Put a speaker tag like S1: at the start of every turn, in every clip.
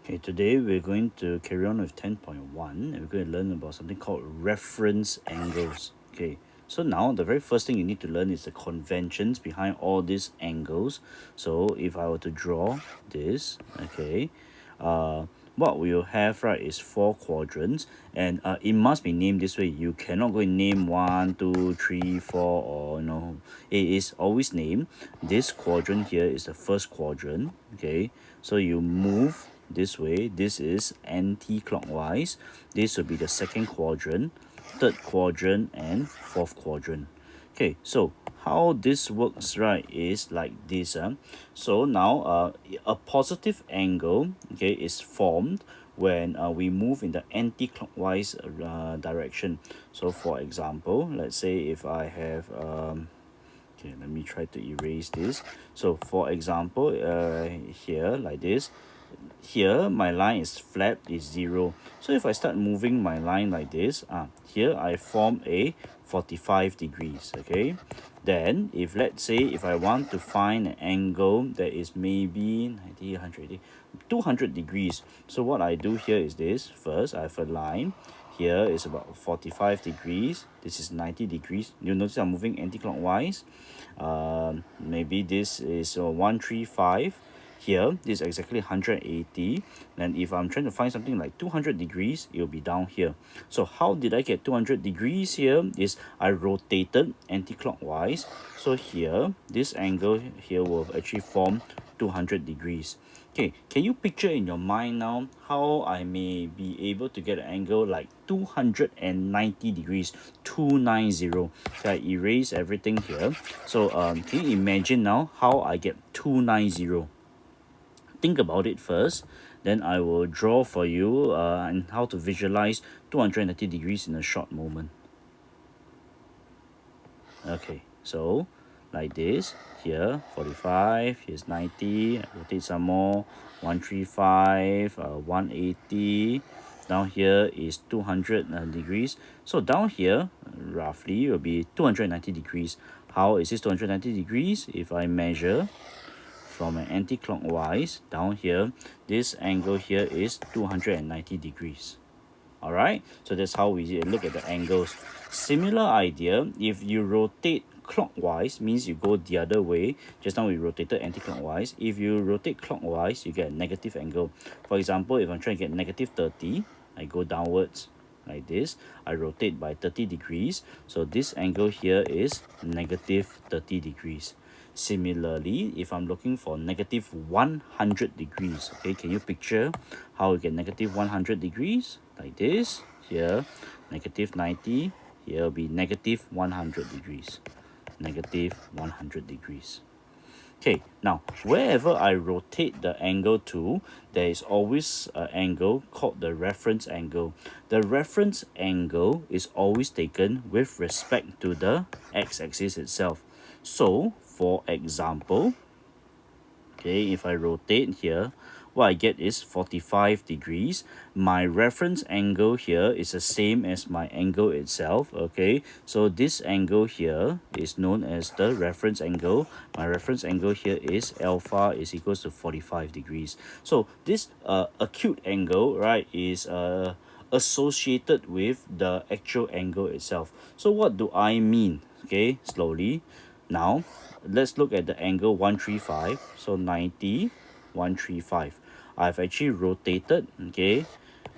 S1: Okay, today we're going to carry on with 10.1 and we're going to learn about something called reference angles. Okay, so now the very first thing you need to learn is the conventions behind all these angles. So if I were to draw this, okay, uh, what we'll have, right, is four quadrants, and it must be named this way. You cannot go and name 1, 2, 3, 4, or it is always named. This quadrant here is the first quadrant. Okay, so you move this way. This is anti-clockwise. This will be the second quadrant, third quadrant, and fourth quadrant. Okay, so how this works, right, is like this. So now a positive angle, okay, is formed when we move in the anti-clockwise direction. So for example, let's say if I have okay, let me try to erase this. So for example, here like this, here my line is flat, is 0. So if I start moving my line like this, here I form a 45 degrees. Okay, then if let's say if I want to find an angle that is maybe 90, 180, 200 degrees, so what I do here is this. First I have a line. Here is about 45 degrees. This is 90 degrees. You'll notice I'm moving anti-clockwise. Maybe this is 135. Here, this is exactly 180. And if I'm trying to find something like 200 degrees, it will be down here. So how did I get 200 degrees here? Is I rotated anti-clockwise. So here, this angle here will actually form 200 degrees. Okay, can you picture in your mind now how I may be able to get an angle like 290 degrees, 290? So I erase everything here. So can you imagine now how I get 290? Think about it first, then I will draw for you and how to visualize 290 degrees in a short moment. Okay, so like this, here 45, here's 90, I rotate some more, 135, 180, down here is 200 degrees. So down here roughly will be 290 degrees. How is this 290 degrees? If I measure from an anti-clockwise down here, this angle here is 290 degrees. All right, so that's how we look at the angles. Similar idea, if you rotate clockwise, means you go the other way. Just now we rotated anti-clockwise. If you rotate clockwise, you get a negative angle. For example, if I'm trying to get negative 30, I go downwards like this. I rotate by 30 degrees. So this angle here is negative 30 degrees. Similarly, if I'm looking for negative 100 degrees, okay, can you picture how we get negative 100 degrees? Like this. Here, negative 90. Here will be negative 100 degrees. Negative 100 degrees. Okay, now wherever I rotate the angle to, there is always an angle called the reference angle. The reference angle is always taken with respect to the x-axis itself. So, for example, okay, if I rotate here, what I get is 45 degrees. My reference angle here is the same as my angle itself. Okay, so this angle here is known as the reference angle. My reference angle here is alpha is equals to 45 degrees. So this acute angle, right, is associated with the actual angle itself. So what do I mean? Okay, slowly. Now let's look at the angle 135. So 90, 135. I've actually rotated, okay,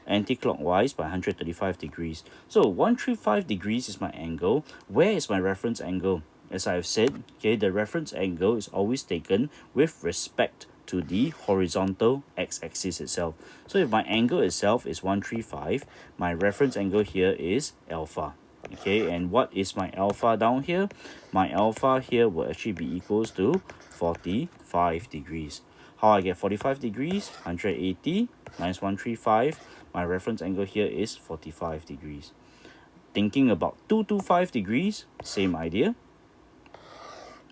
S1: anti-clockwise by 135 degrees. So 135 degrees is my angle. Where is my reference angle? As I've said, okay, the reference angle is always taken with respect to the horizontal x-axis itself. So if my angle itself is 135, my reference angle here is alpha. Okay, and what is my alpha down here? My alpha here will actually be equals to 45 degrees. How I get 45 degrees? 180 minus 135. My reference angle here is 45 degrees. Thinking about 225 degrees, same idea.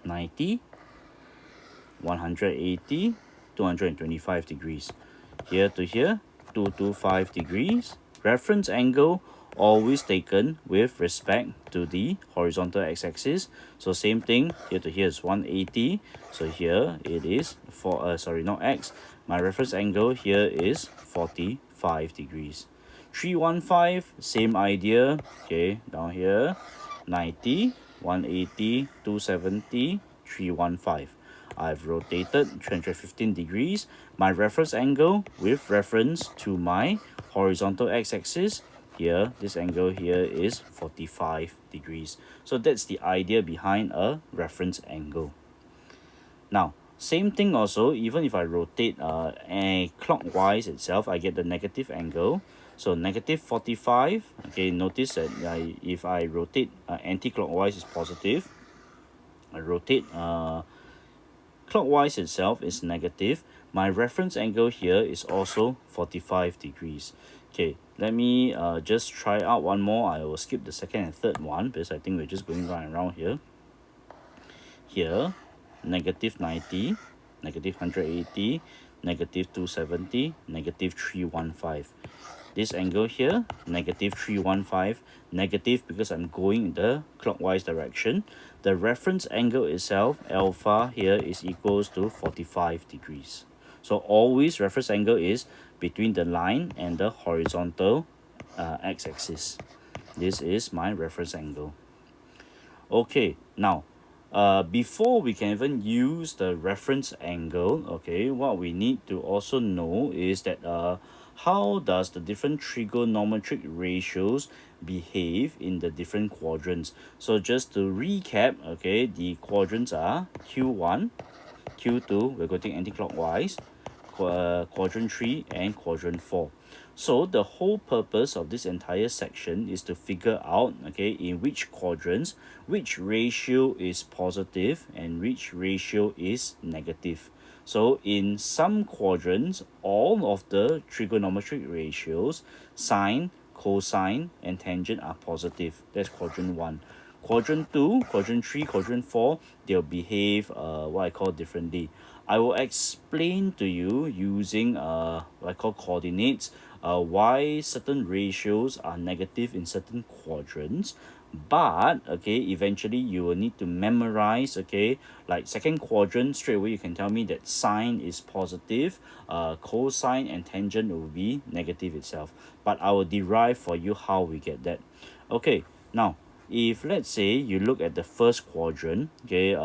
S1: 90, 180, 225 degrees. Here to here, 225 degrees. Reference angle always taken with respect to the horizontal x-axis. So same thing, here to here is 180. So here it is not x. My reference angle here is 45 degrees. 315, same idea. Okay, down here, 90, 180, 270, 315. I've rotated 315 degrees. My reference angle with reference to my horizontal x-axis, here, this angle here is 45 degrees. So that's the idea behind a reference angle. Now, same thing also, even if I rotate clockwise itself, I get the negative angle. So negative 45, okay, notice that if I rotate anti-clockwise is positive. I rotate clockwise itself is negative. My reference angle here is also 45 degrees. Okay, let me just try out one more. I will skip the second and third one because I think we're just going round and round here. Here, negative 90, negative 180, negative 270, negative 315. This angle here, negative 315, negative because I'm going in the clockwise direction. The reference angle itself, alpha here, is equals to 45 degrees. So always reference angle is between the line and the horizontal x-axis. This is my reference angle. Okay, now before we can even use the reference angle, okay, what we need to also know is that how does the different trigonometric ratios behave in the different quadrants. So just to recap, okay, the quadrants are Q1, Q2, we're going anti-clockwise, quadrant 3 and quadrant 4. So the whole purpose of this entire section is to figure out, okay, in which quadrants which ratio is positive and which ratio is negative. So in some quadrants, all of the trigonometric ratios, sine, cosine and tangent are positive. That's quadrant 1. Quadrant 2, quadrant 3, quadrant 4, they'll behave what I call differently. I will explain to you using what I call coordinates, why certain ratios are negative in certain quadrants. But okay, eventually you will need to memorize, okay, like second quadrant, straight away you can tell me that sine is positive, cosine and tangent will be negative itself. But I will derive for you how we get that. Okay, now if let's say you look at the first quadrant, okay,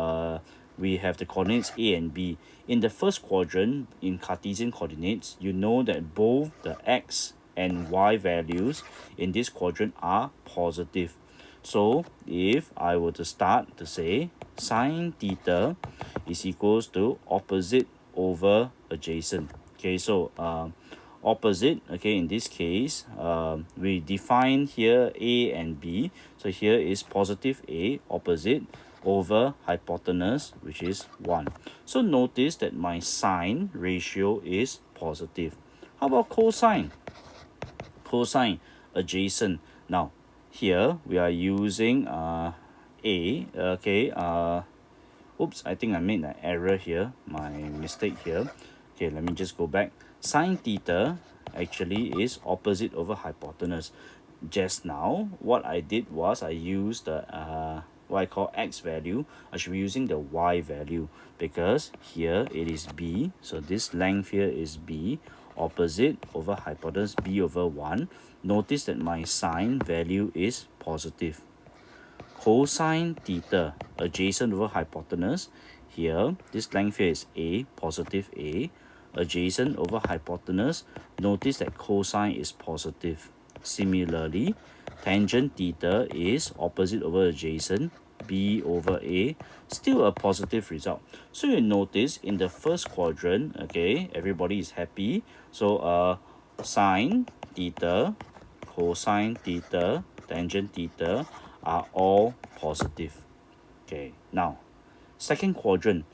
S1: we have the coordinates A and B. In the first quadrant, in Cartesian coordinates, you know that both the x and y values in this quadrant are positive. So if I were to start to say sine theta is equals to opposite over adjacent. Okay, so opposite, okay, in this case we define here A and B. So here is positive A, opposite, over hypotenuse, which is 1. So notice that my sine ratio is positive. How about cosine? Cosine, adjacent. Now here we are using A, okay, oops, I think I made an error here, my mistake here. Okay, let me just go back. Sine theta actually is opposite over hypotenuse. Just now, what I did was I used the what I call x value. I should be using the y value because here it is b. So this length here is b, opposite over hypotenuse b over 1. Notice that my sine value is positive. Cosine theta, adjacent over hypotenuse. Here, this length here is a, positive a, adjacent over hypotenuse. Notice that cosine is positive. Similarly, tangent theta is opposite over adjacent, b over a, still a positive result. So you notice in the first quadrant, okay, everybody is happy. So sine theta, cosine theta, tangent theta are all positive. Okay, now second quadrant,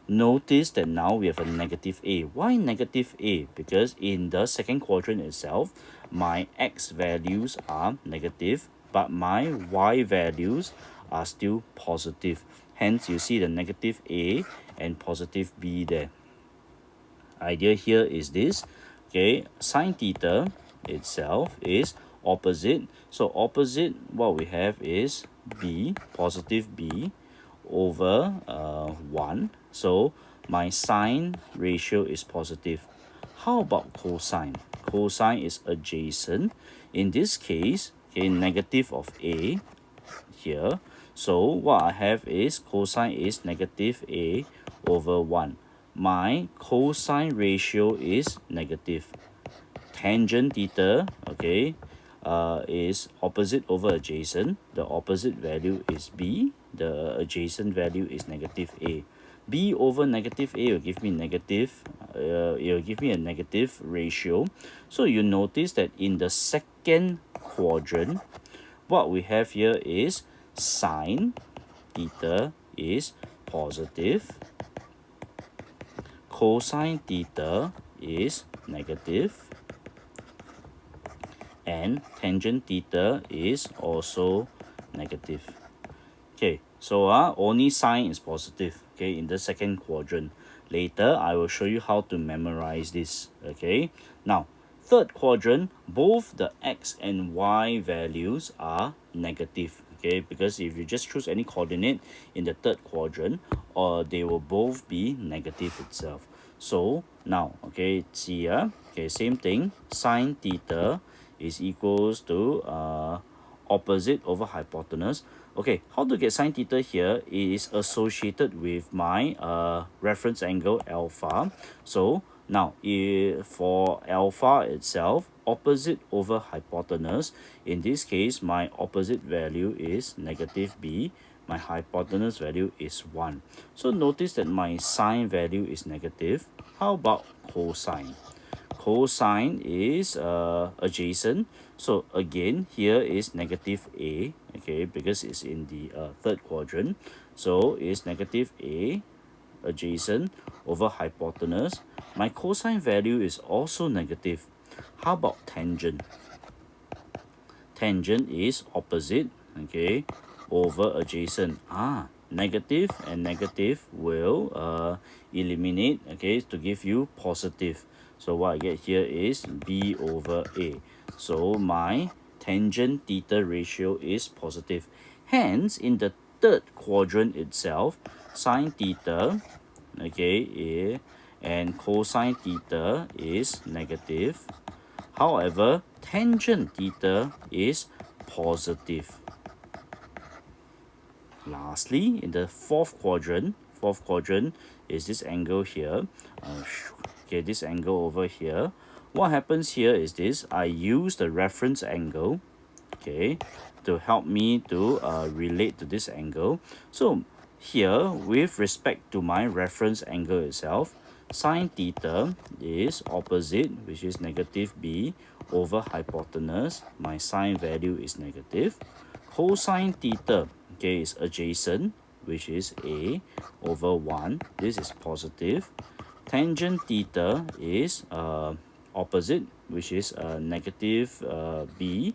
S1: notice that now we have a negative a. Why negative a? Because in the second quadrant itself, my x values are negative, but my y values are still positive. Hence you see the negative a and positive b there. Idea here is this, okay, sine theta itself is opposite. So opposite, what we have is b, positive b, over 1. So my sine ratio is positive. How about cosine? Cosine is adjacent. In this case, okay, negative of a here. So what I have is cosine is negative a over 1. My cosine ratio is negative. Tangent theta, okay, is opposite over adjacent. The opposite value is b. The adjacent value is negative a. B over negative a will give me negative. It will give me a negative ratio. So you notice that in the second quadrant, what we have here is sine theta is positive, cosine theta is negative, and tangent theta is also negative. Okay, so only sine is positive, okay, in the second quadrant. Later, I will show you how to memorize this, okay. Now, third quadrant, both the x and y values are negative, okay, because if you just choose any coordinate in the third quadrant, they will both be negative itself. So now, okay, see okay, same thing, sine theta is equals to opposite over hypotenuse. Okay, how to get sine theta here? It is associated with my reference angle alpha. So now for alpha itself, opposite over hypotenuse, in this case my opposite value is negative b, my hypotenuse value is 1. So notice that my sine value is negative. How about cosine? Cosine is adjacent. So again, here is negative a, okay, because it's in the third quadrant. So it's negative a adjacent over hypotenuse. My cosine value is also negative. How about tangent? Tangent is opposite, okay, over adjacent. Negative and negative will eliminate, okay, to give you positive. So what I get here is b over a. So my tangent theta ratio is positive. Hence, in the third quadrant itself, sine theta, okay, and cosine theta is negative. However, tangent theta is positive. Lastly, in the fourth quadrant is this angle here. Okay, this angle over here. What happens here is this: I use the reference angle, okay, to help me to relate to this angle. So here, with respect to my reference angle itself, sine theta is opposite, which is negative b, over hypotenuse. My sine value is negative. Cosine theta, okay, is adjacent, which is a, over 1. This is positive. Tangent theta is opposite, which is negative b,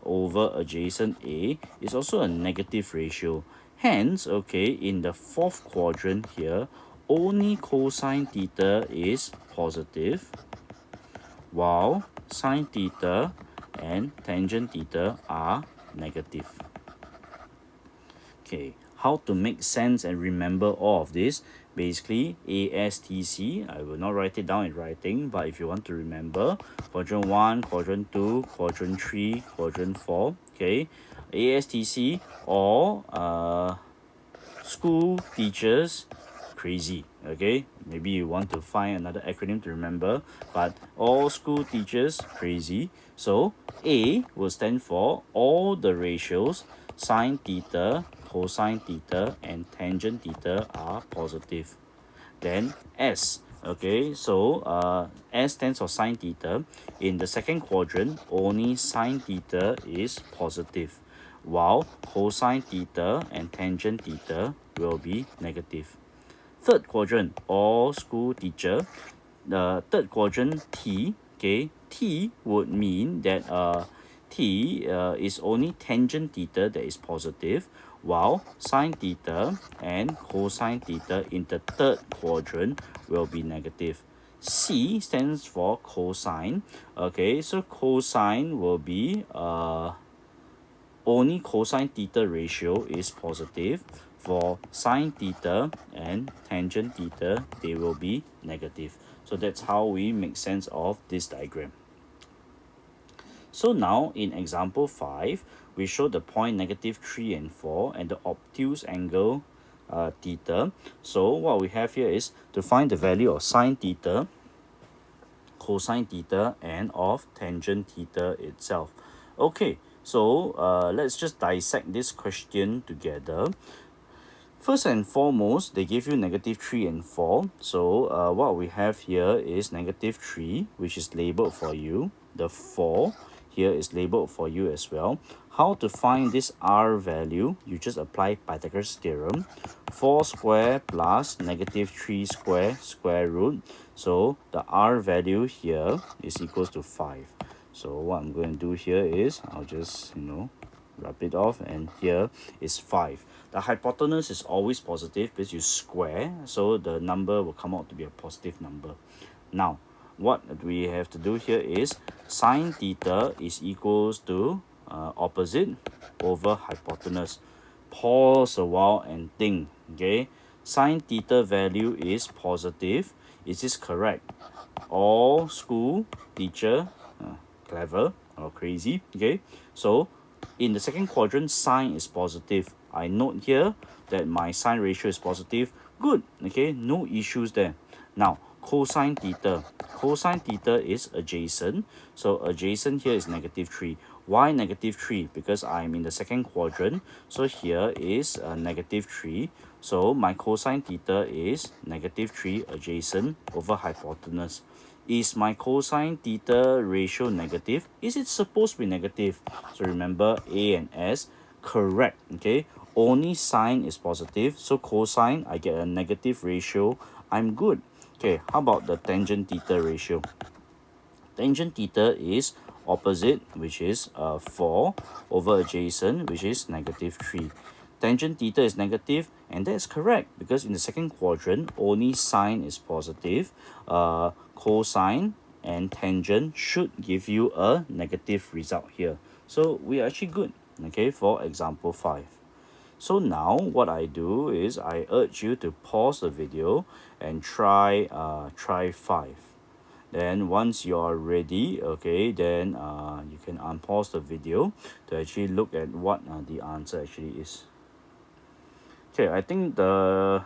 S1: over adjacent a, is also a negative ratio. Hence, okay, in the fourth quadrant here, only cosine theta is positive, while sine theta and tangent theta are negative. Okay, how to make sense and remember all of this? Basically, ASTC, I will not write it down in writing, but if you want to remember, quadrant 1, quadrant 2, quadrant 3, quadrant 4, okay, ASTC, or school teachers crazy, okay, maybe you want to find another acronym to remember, but all school teachers crazy. So A will stand for all the ratios sine theta, cosine theta, and tangent theta are positive. Then S, okay, so S stands for sine theta. In the second quadrant, only sine theta is positive, while cosine theta and tangent theta will be negative. Third quadrant, all school teacher. The third quadrant, T, okay, T would mean that T is only tangent theta that is positive, while sine theta and cosine theta in the third quadrant will be negative. C stands for cosine. Okay, so cosine will be only cosine theta ratio is positive. For sine theta and tangent theta, they will be negative. So that's how we make sense of this diagram. So now in example 5, we show the point -3 and 4 and the obtuse angle theta. So what we have here is to find the value of sine theta, cosine theta, and of tangent theta itself. Okay, so let's just dissect this question together. First and foremost, they give you -3 and 4. So what we have here is -3, which is labeled for you. The 4 here is labeled for you as well. How to find this r value? You just apply Pythagoras theorem. 4 square plus -3 square, square root. So the r value here is equals to 5. So what I'm going to do here is I'll just, rub it off, and here is 5. The hypotenuse is always positive because you square, so the number will come out to be a positive number. Now, what we have to do here is sine theta is equals to opposite over hypotenuse. Pause a while and think, okay? Sine theta value is positive. Is this correct? All school teacher, clever or crazy, okay? So in the second quadrant, sine is positive. I note here that my sine ratio is positive. Good, okay, no issues there. Now, cosine theta. Cosine theta is adjacent. So adjacent here is -3. Why -3? Because I'm in the second quadrant. So here is -3. So my cosine theta is -3 adjacent over hypotenuse. Is my cosine theta ratio negative? Is it supposed to be negative? So remember A and S, correct, okay? Only sine is positive, so cosine, I get a negative ratio, I'm good. Okay, how about the tangent theta ratio? Tangent theta is opposite, which is 4, over adjacent, which is -3. Tangent theta is negative, and that's correct because in the second quadrant, only sine is positive. Cosine and tangent should give you a negative result here. So we are actually good, okay, for example 5. So now what I do is I urge you to pause the video and try 5. Then once you are ready, okay, then you can unpause the video to actually look at what the answer actually is. Okay, I think the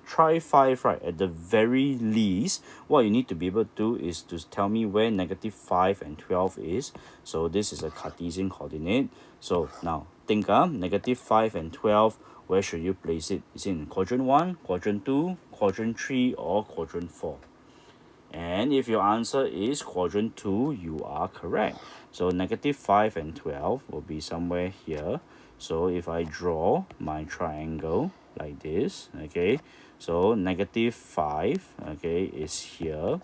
S1: try 5, right, at the very least, what you need to be able to do is to tell me where -5 and 12 is. So this is a Cartesian coordinate. So now think, -5 and 12, where should you place it? Is it in quadrant 1, quadrant 2, quadrant 3, or quadrant 4? And if your answer is quadrant 2, you are correct. So -5 and 12 will be somewhere here. So if I draw my triangle like this, okay, so -5, okay, is here,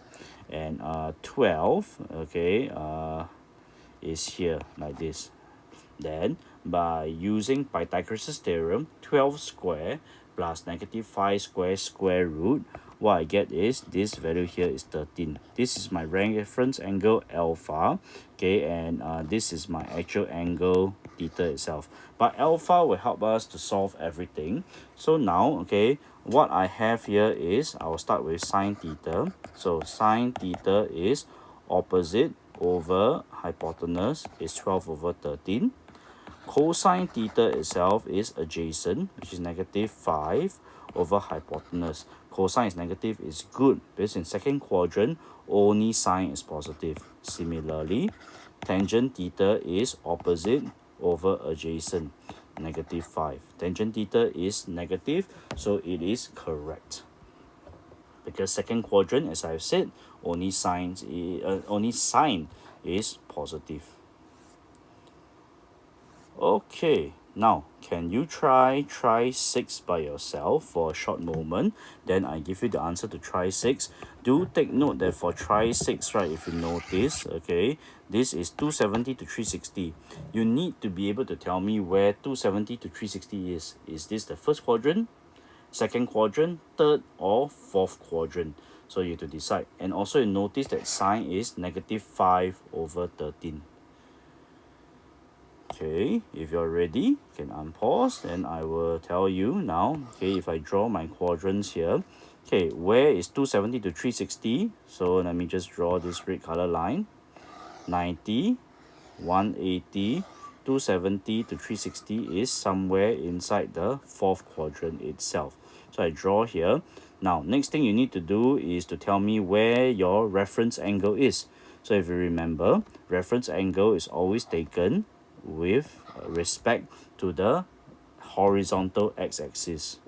S1: and 12, okay, is here like this. Then by using Pythagoras theorem, 12 square plus -5 square, square root, what I get is this value here is 13. This is my reference angle alpha, okay, and this is my actual angle theta itself. But alpha will help us to solve everything. So now, okay, what I have here is I will start with sine theta. So sine theta is opposite over hypotenuse is 12 over 13. Cosine theta itself is adjacent, which is -5 over hypotenuse. Cosine is negative is good because in second quadrant, only sine is positive. Similarly, tangent theta is opposite over adjacent, -5. Tangent theta is negative, so it is correct. Because second quadrant, as I've said, only sine is positive. Okay, now can you try 6 by yourself for a short moment? Then I give you the answer to try 6. Do take note that for try 6, right, if you notice, okay, this is 270 to 360. You need to be able to tell me where 270 to 360 is. Is this the first quadrant, second quadrant, third, or fourth quadrant? So you have to decide. And also you notice that sine is -5/13. Okay, if you're ready, you can unpause and I will tell you now. Okay, if I draw my quadrants here, okay, where is 270 to 360? So let me just draw this red color line. 90, 180, 270 to 360 is somewhere inside the fourth quadrant itself. So I draw here. Now, next thing you need to do is to tell me where your reference angle is. So if you remember, reference angle is always taken with respect to the horizontal x-axis.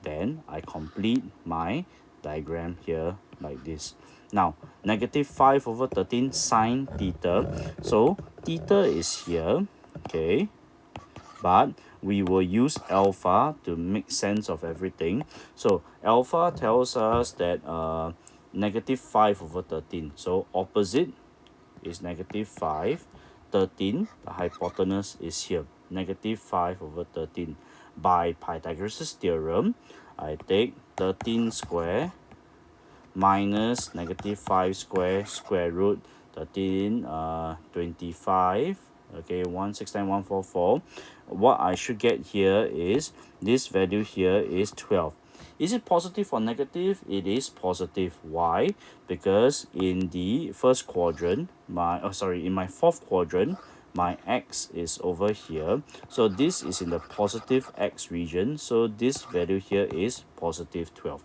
S1: Then I complete my diagram here like this. Now, -5/13 sine theta. So theta is here, okay, but we will use alpha to make sense of everything. So alpha tells us that -5/13. So opposite is -5. 13, the hypotenuse is here, -5/13. By Pythagoras' theorem, I take 13 square minus -5 square, square root 13, 25, okay, 169,144. What I should get here is, this value here is 12. Is it positive or negative? It is positive. Why? Because in the first quadrant, in my fourth quadrant, my x is over here. So this is in the positive x region. So this value here is positive 12.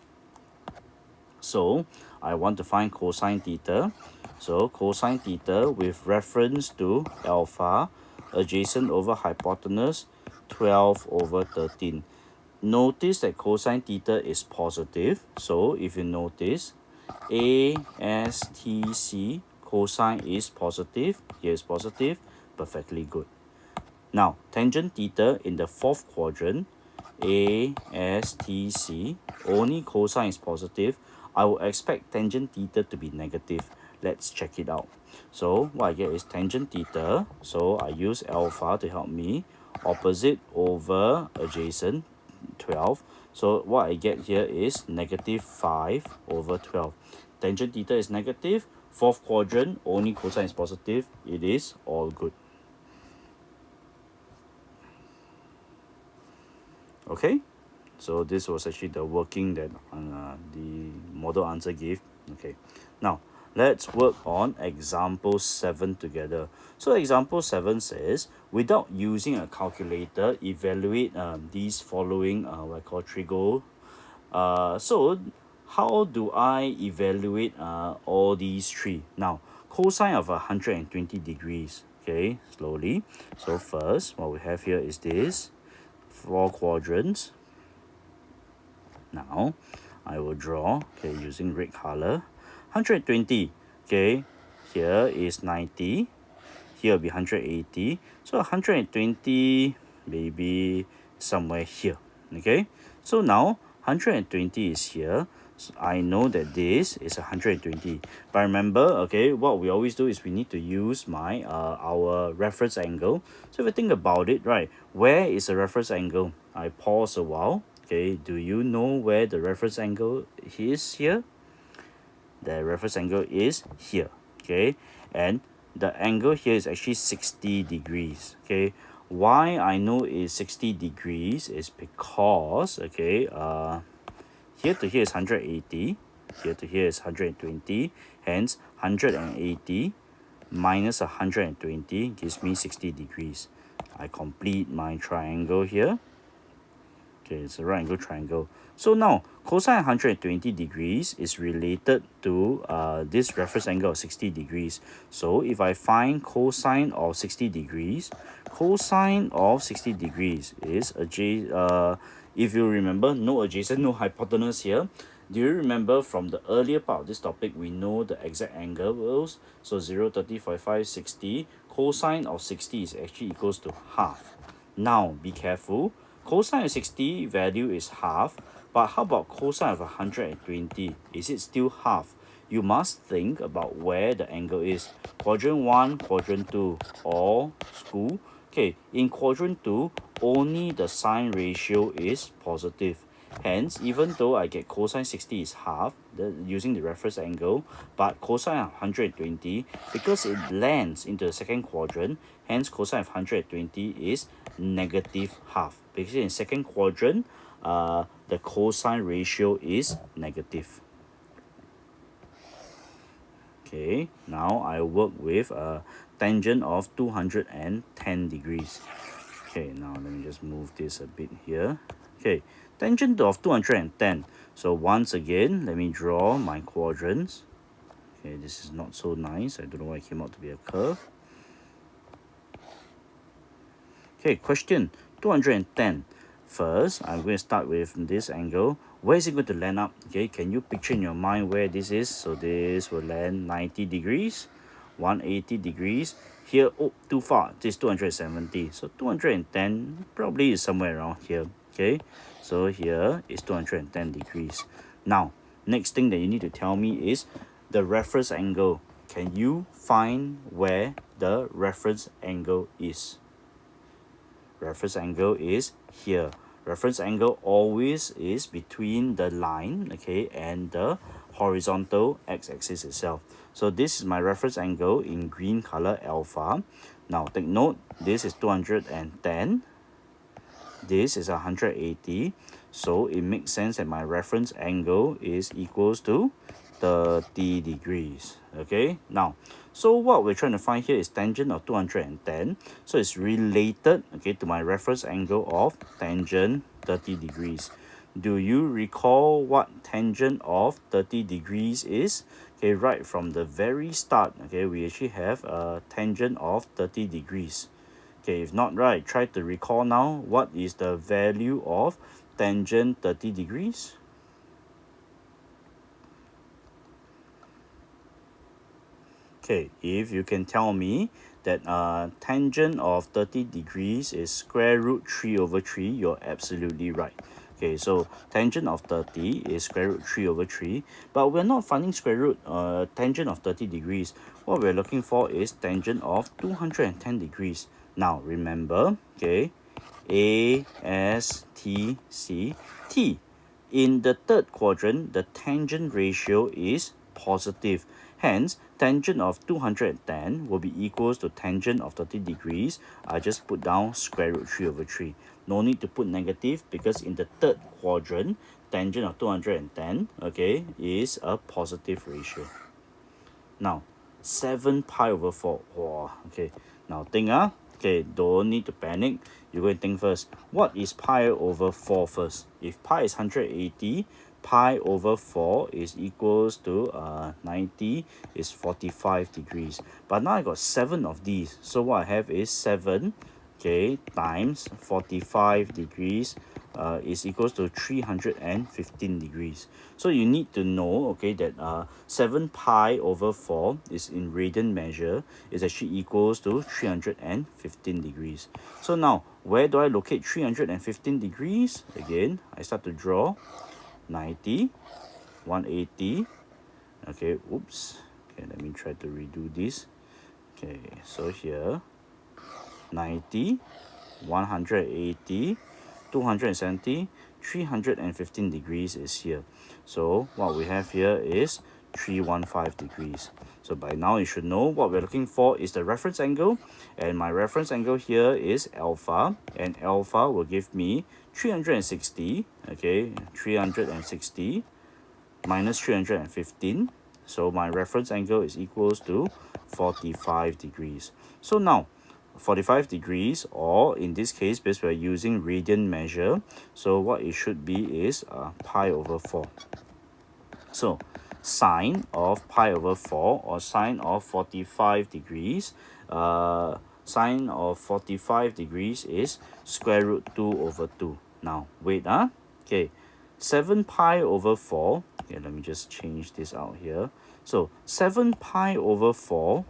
S1: So I want to find cosine theta. So cosine theta with reference to alpha, adjacent over hypotenuse, 12/13. Notice that cosine theta is positive. So if you notice, ASTC cosine is positive. Here is positive. Perfectly good. Now, tangent theta in the fourth quadrant, ASTC, only cosine is positive. I will expect tangent theta to be negative. Let's check it out. So what I get is tangent theta. So I use alpha to help me. Opposite over adjacent, 12. So what I get here is -5/12. Tangent theta is negative. Fourth quadrant, only cosine is positive. It is all good. Okay, so this was actually the working that the model answer gave. Okay, now let's work on example 7 together. So example 7 says, without using a calculator, evaluate these following what I call trigo. So how do I evaluate all these three? Now, cosine of 120 degrees. Okay, slowly. So first, what we have here is this 4 quadrants. Now I will draw, okay, using red color. 120, okay, here is 90, here will be 180, so 120 maybe somewhere here. Okay, so now 120 is here. So I know that this is 120, but remember, okay, what we always do is we need to use our reference angle. So if you think about it, right, where is the reference angle? I pause a while. Okay, do you know where the reference angle is here? The reference angle is here. Okay, and the angle here is actually 60 degrees. Okay, why I know is 60 degrees is because, okay, here to here is 180, here to here is 120, hence 180 minus 120 gives me 60 degrees. I complete my triangle here. Okay, it's a right angle triangle. So now, cosine 120 degrees is related to this reference angle of 60 degrees. So if I find cosine of 60 degrees, cosine of 60 degrees is if you remember, no adjacent, no hypotenuse here. Do you remember from the earlier part of this topic, we know the exact angles? So 0, 30, 45, 60. Cosine of 60 is actually equals to half. Now, be careful. Cosine of 60 value is half, but how about cosine of 120? Is it still half? You must think about where the angle is. Quadrant 1, quadrant 2, or school. Okay, in quadrant 2, only the sine ratio is positive. Hence, even though I get cosine 60 is half, using the reference angle, but cosine of 120, because it lands into the second quadrant, hence cosine of 120 is negative half. Because in second quadrant, the cosine ratio is negative. Okay, now I work with a tangent of 210 degrees. Okay, now let me just move this a bit here. Okay, tangent of 210. So once again, let me draw my quadrants. Okay, this is not so nice. I don't know why it came out to be a curve. Okay, question 210. First, I'm going to start with this angle. Where is it going to land up? Okay, can you picture in your mind where this is? So this will land 90 degrees, 180 degrees. Here, oh, too far. This is 270. So 210 probably is somewhere around here. Okay, so here is 210 degrees. Now, next thing that you need to tell me is the reference angle. Can you find where the reference angle is? Reference angle is here. Reference angle always is between the line, okay, and the horizontal x-axis itself. So this is my reference angle in green color, alpha. Now take note, this is 210, this is 180, so it makes sense that my reference angle is equals to 30 degrees. Okay, now so what we're trying to find here is tangent of 210, so it's related, okay, to my reference angle of tangent 30 degrees. Do you recall what tangent of 30 degrees is? Okay, right from the very start, okay, we actually have a tangent of 30 degrees. Okay, if not right, try to recall now what is the value of tangent 30 degrees. Okay, if you can tell me that tangent of 30 degrees is square root 3 over 3, you're absolutely right. Okay, so tangent of 30 is square root 3 over 3, but we're not finding square root tangent of 30 degrees. What we're looking for is tangent of 210 degrees. Now, remember, okay, A, S, T, C, T. In the third quadrant, the tangent ratio is positive. Hence, tangent of 210 will be equals to tangent of 30 degrees. I just put down square root 3 over 3. No need to put negative because in the third quadrant, tangent of 210, okay, is a positive ratio. Now, 7 pi over 4. Wow, okay. Now, think, okay, don't need to panic. You go and think first. What is pi over 4 first? If pi is 180, pi over 4 is equals to 90 is 45 degrees. But now I got 7 of these. So what I have is 7, okay, times 45 degrees is equals to 315 degrees. So you need to know, okay, that 7 pi over 4 is in radian measure, is actually equals to 315 degrees. So now, where do I locate 315 degrees? Again, I start to draw 90, 180, okay, oops, okay, let me try to redo this. Okay, so here, 90, 180, 270, 315 degrees is here. So what we have here is 315 degrees. So by now you should know what we're looking for is the reference angle, and my reference angle here is alpha, and alpha will give me 360, okay, 360 minus 315. So my reference angle is equals to 45 degrees. So now 45 degrees, or in this case, because we're using radian measure, so what it should be is pi over 4. So sine of pi over 4, or sine of 45 degrees, sine of 45 degrees is square root 2 over 2. Now wait, okay, 7 pi over 4, okay, let me just change this out here. So 7 pi over 4,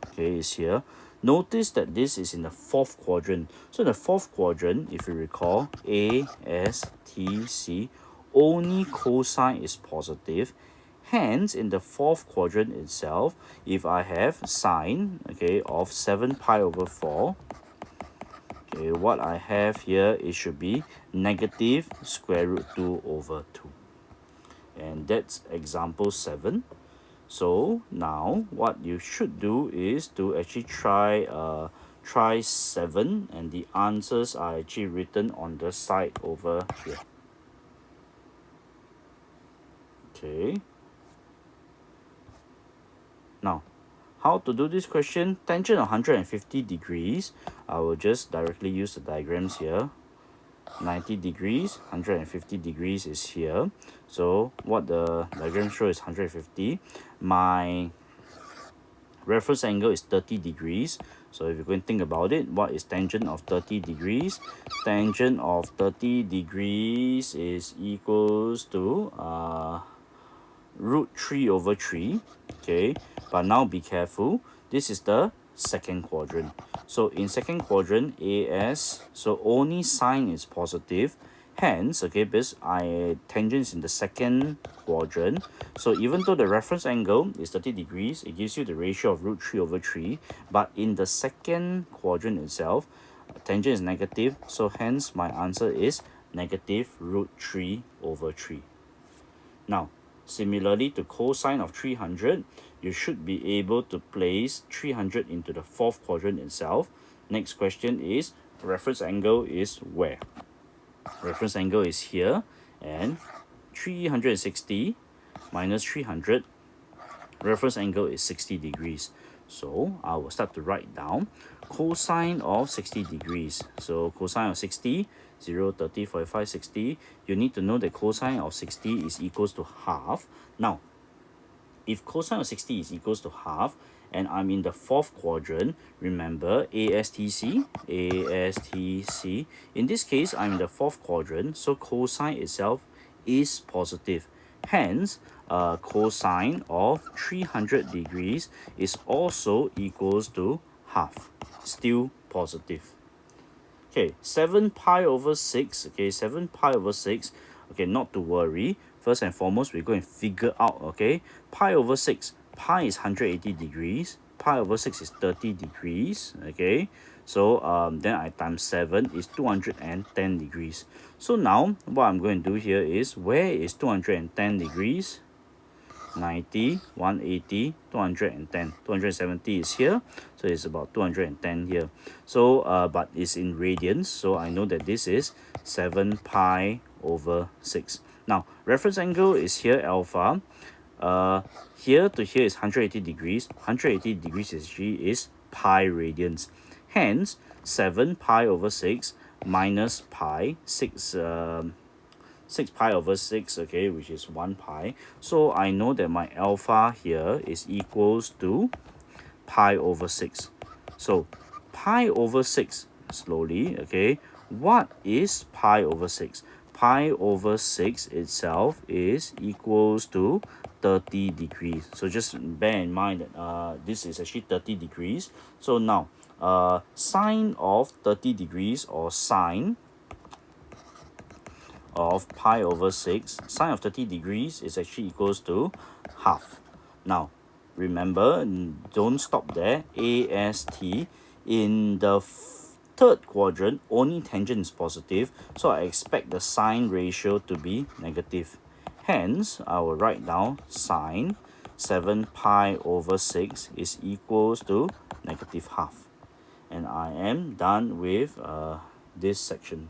S1: okay, is here. Notice that this is in the fourth quadrant. So in the fourth quadrant, if you recall, A, S, T, C, only cosine is positive. Hence, in the fourth quadrant itself, if I have sine, okay, of 7 pi over 4, okay, what I have here, it should be negative square root 2 over 2. And that's example 7. So now what you should do is to actually try 7, and the answers are actually written on the side over here. Okay. Now, how to do this question? Tangent of 150 degrees. I will just directly use the diagrams here. 90 degrees, 150 degrees is here. So what the diagram shows is 150. My reference angle is 30 degrees. So if you're going to think about it, what is tangent of 30 degrees? Tangent of 30 degrees is equals to root 3 over 3. Okay, but now be careful. This is the second quadrant. So in second quadrant, AS, so only sign is positive. Hence, okay, because tangent is in the second quadrant, so even though the reference angle is 30 degrees, it gives you the ratio of root 3 over 3. But in the second quadrant itself, tangent is negative, so hence my answer is negative root 3 over 3. Now, similarly to cosine of 300, you should be able to place 300 into the fourth quadrant itself. Next question is, reference angle is where? Reference angle is here, and 360 minus 300, reference angle is 60 degrees. So I will start to write down cosine of 60 degrees. So cosine of 60, 0, 30, 45, 60. You need to know that cosine of 60 is equals to half. Now, if cosine of 60 is equals to half, and I'm in the fourth quadrant, remember ASTC, ASTC. In this case, I'm in the fourth quadrant, so cosine itself is positive. Hence, cosine of 300 degrees is also equals to half, still positive. Okay, 7 pi over 6, okay, 7 pi over 6, okay, not to worry. First and foremost, we're going to figure out, okay, pi over 6, pi is 180 degrees, pi over 6 is 30 degrees, okay, so then I times 7 is 210 degrees. So now, what I'm going to do here is, where is 210 degrees? 90, 180, 210, 270 is here, so it's about 210 here. So but it's in radians, so I know that this is 7 pi over 6. Now reference angle is here alpha, here to here is 180 degrees. 180 degrees is pi radians. Hence 7 pi over 6 minus pi 6 pi over 6, okay, which is 1 pi. So I know that my alpha here is equals to pi over 6. So pi over 6, slowly, okay, what is pi over 6? Pi over 6 itself is equals to 30 degrees. So just bear in mind that this is actually 30 degrees. So now, sine of 30 degrees, or sine of pi over 6, sine of 30 degrees is actually equals to half. Now, remember, don't stop there. AST, in the third quadrant, only tangent is positive, so I expect the sine ratio to be negative. Hence, I will write down sine 7 pi over 6 is equals to negative half. And I am done with this section.